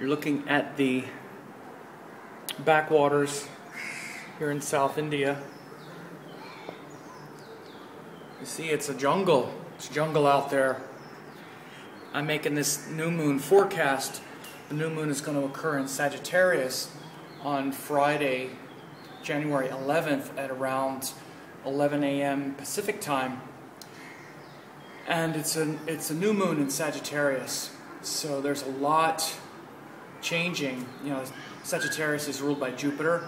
You're looking at the backwaters here in South India. You see, it's a jungle. It's jungle out there. I'm making this new moon forecast. The new moon is going to occur in Sagittarius on Friday, January 11th at around 11 a.m. Pacific time. And it's a new moon in Sagittarius. So there's a lot changing. You know, Sagittarius is ruled by Jupiter,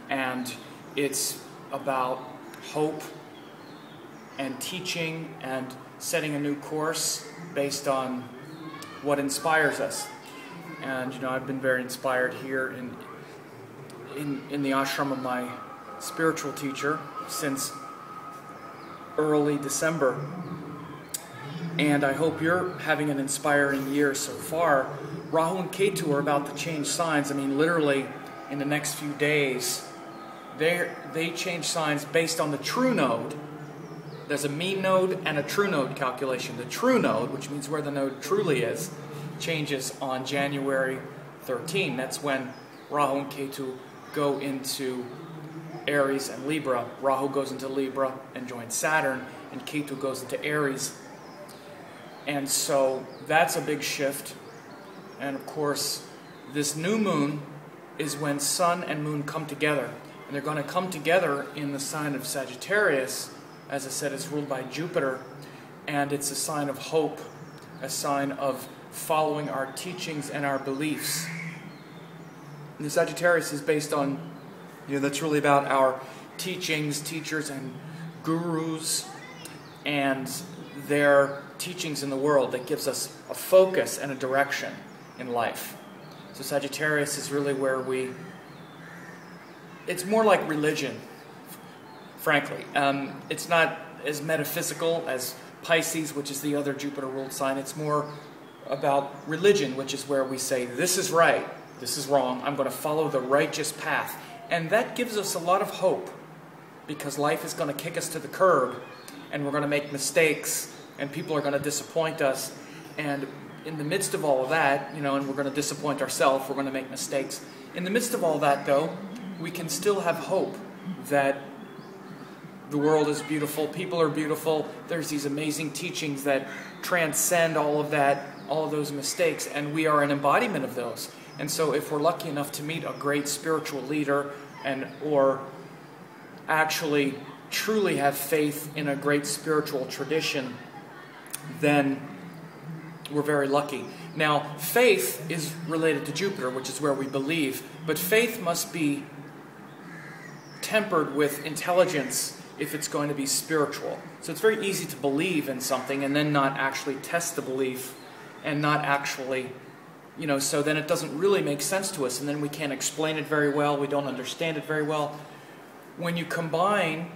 and it's about hope and teaching and setting a new course based on what inspires us. And you know, I've been very inspired here in the ashram of my spiritual teacher since early December. And I hope you're having an inspiring year so far. Rahu and Ketu are about to change signs. I mean, literally in the next few days, they change signs based on the true node. There's a mean node and a true node calculation. The true node, which means where the node truly is, changes on January 13. That's when Rahu and Ketu go into Aries and Libra. Rahu goes into Libra and joins Saturn, and Ketu goes into Aries. And so that's a big shift. And of course, this new moon is when sun and moon come together. And they're going to come together in the sign of Sagittarius. As I said, it's ruled by Jupiter. And it's a sign of hope, a sign of following our teachings and our beliefs. And the Sagittarius is based on, that's really about our teachings, teachers, and gurus, and their teachings in the world that gives us a focus and a direction in life. So Sagittarius is really where it's more like religion, frankly. It's not as metaphysical as Pisces, which is the other Jupiter-ruled sign. It's more about religion, which is where we say, this is right, this is wrong, I'm going to follow the righteous path. And that gives us a lot of hope, because life is going to kick us to the curb, and we're going to make mistakes, and people are going to disappoint us. And in the midst of all of that, and we're going to disappoint ourselves, we're going to make mistakes. In the midst of all that, though, we can still have hope that the world is beautiful, people are beautiful, there's these amazing teachings that transcend all of that, all of those mistakes, and we are an embodiment of those. And so if we're lucky enough to meet a great spiritual leader or actually truly have faith in a great spiritual tradition, then we're very lucky. Now, faith is related to Jupiter, which is where we believe, but faith must be tempered with intelligence if it's going to be spiritual. So it's very easy to believe in something and then not actually test the belief and not actually, so then it doesn't really make sense to us, and then we can't explain it very well, we don't understand it very well. When you combine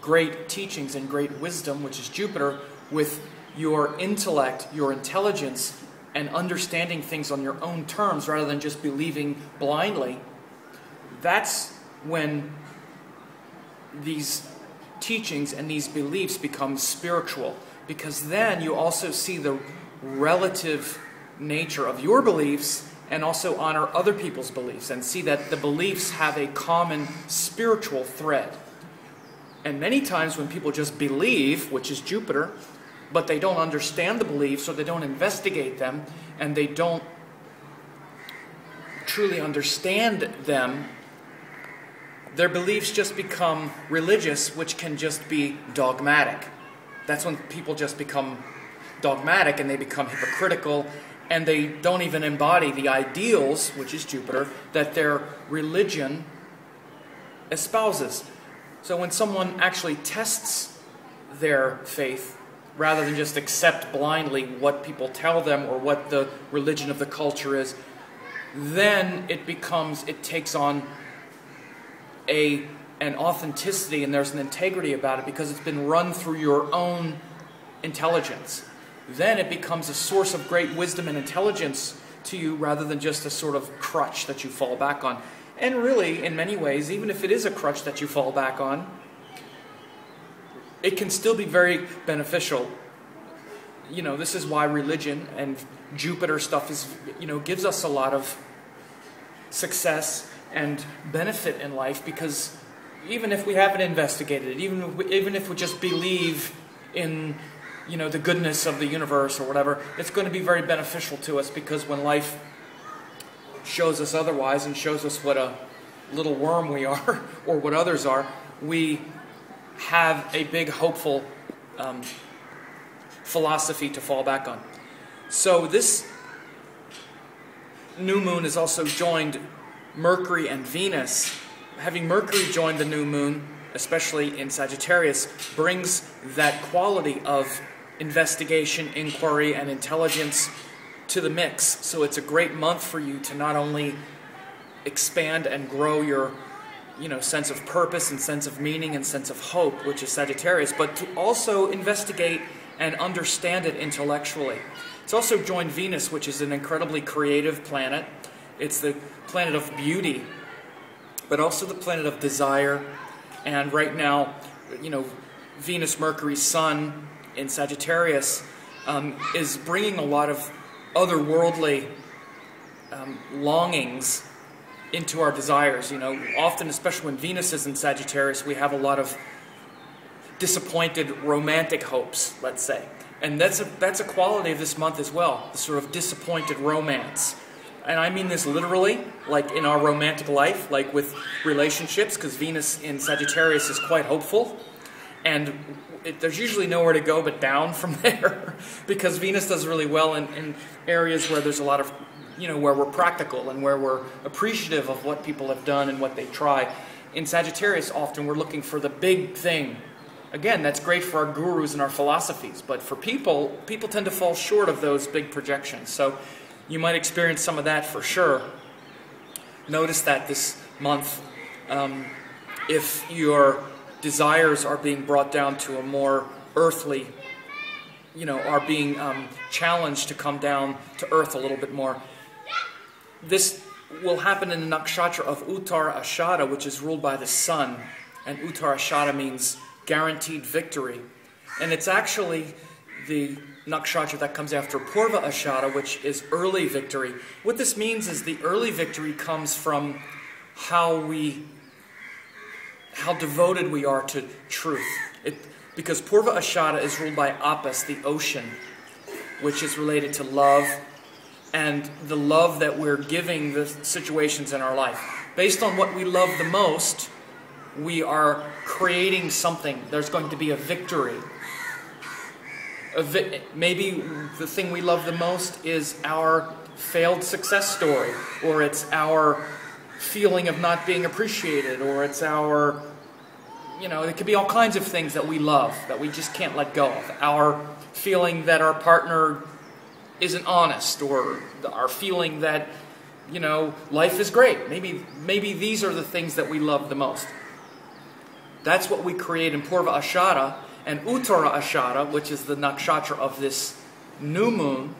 great teachings and great wisdom, which is Jupiter, with your intellect, your intelligence, and understanding things on your own terms rather than just believing blindly, that's when these teachings and these beliefs become spiritual. Because then you also see the relative nature of your beliefs and also honor other people's beliefs and see that the beliefs have a common spiritual thread. And many times when people just believe, which is Jupiter, but they don't understand the beliefs or they don't investigate them and they don't truly understand them, their beliefs just become religious, which can just be dogmatic. That's when people just become dogmatic and they become hypocritical, and they don't even embody the ideals, which is Jupiter, that their religion espouses. So when someone actually tests their faith, rather than just accept blindly what people tell them or what the religion of the culture is, then it takes on an authenticity, and there's an integrity about it because it's been run through your own intelligence. Then it becomes a source of great wisdom and intelligence to you rather than just a sort of crutch that you fall back on. And really, in many ways, even if it is a crutch that you fall back on, it can still be very beneficial. this is why religion and Jupiter stuff is, gives us a lot of success and benefit in life, because even if we haven't investigated it, even if we just believe in, the goodness of the universe or whatever, it's going to be very beneficial to us, because when life shows us otherwise and shows us what a little worm we are or what others are, we have a big hopeful philosophy to fall back on. So this new moon has also joined Mercury and Venus. Having Mercury join the new moon, especially in Sagittarius, brings that quality of investigation, inquiry, and intelligence to the mix. So it's a great month for you to not only expand and grow your sense of purpose and sense of meaning and sense of hope, which is Sagittarius, but to also investigate and understand it intellectually. It's also joined Venus, which is an incredibly creative planet. It's the planet of beauty, but also the planet of desire. And right now, Venus, Mercury, Sun in Sagittarius is bringing a lot of otherworldly longings into our desires. Often, especially when Venus is in Sagittarius, we have a lot of disappointed romantic hopes, let's say. And that's a quality of this month as well, the sort of disappointed romance. And I mean this literally, like in our romantic life, like with relationships, because Venus in Sagittarius is quite hopeful. And there's usually nowhere to go but down from there, because Venus does really well in areas where there's a lot of, where we're practical and where we're appreciative of what people have done and what they try. In Sagittarius, often we're looking for the big thing. Again, that's great for our gurus and our philosophies, but for people tend to fall short of those big projections. So you might experience some of that for sure. Notice that this month, if your desires are being brought down to a more earthly, are being challenged to come down to earth a little bit more. This will happen in the nakshatra of Uttara Ashada, which is ruled by the sun. And Uttara Ashada means guaranteed victory. And it's actually the nakshatra that comes after Purva Ashada, which is early victory. What this means is the early victory comes from how devoted we are to truth. Because Purva Ashada is ruled by Apis, the ocean, which is related to love, and the love that we're giving the situations in our life. Based on what we love the most, we are creating something. There's going to be a victory. Maybe the thing we love the most is our failed success story, or it's our feeling of not being appreciated, or it's our, it could be all kinds of things that we love that we just can't let go of. Our feeling that our partner isn't honest, or our feeling that, life is great. Maybe these are the things that we love the most. That's what we create in Purva Ashada. And Uttara Ashada, which is the nakshatra of this new moon,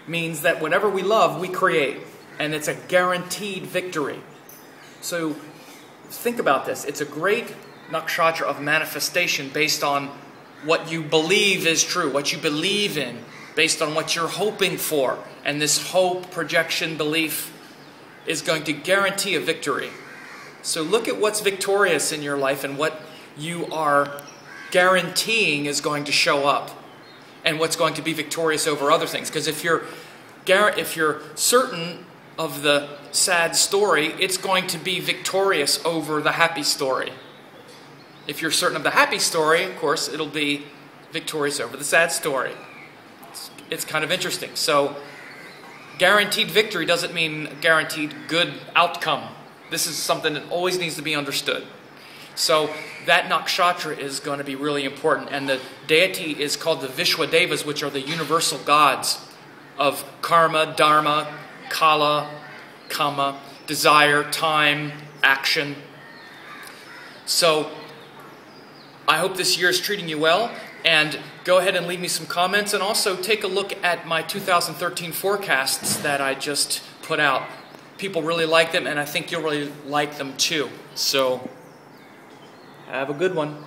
means that whatever we love, we create. And it's a guaranteed victory. So think about this. It's a great nakshatra of manifestation based on what you believe is true, what you believe in, based on what you're hoping for. And this hope, projection, belief is going to guarantee a victory. So look at what's victorious in your life and what you are guaranteeing is going to show up, and what's going to be victorious over other things. Because if you're certain of the sad story, it's going to be victorious over the happy story. If you're certain of the happy story, of course, it'll be victorious over the sad story. It's kind of interesting. So guaranteed victory doesn't mean guaranteed good outcome. This is something that always needs to be understood. So that nakshatra is going to be really important. And the deity is called the Vishwadevas, which are the universal gods of karma, dharma, kala, kama, desire, time, action. So I hope this year is treating you well. And go ahead and leave me some comments. And also take a look at my 2013 forecasts that I just put out. People really like them, and I think you'll really like them too. So have a good one.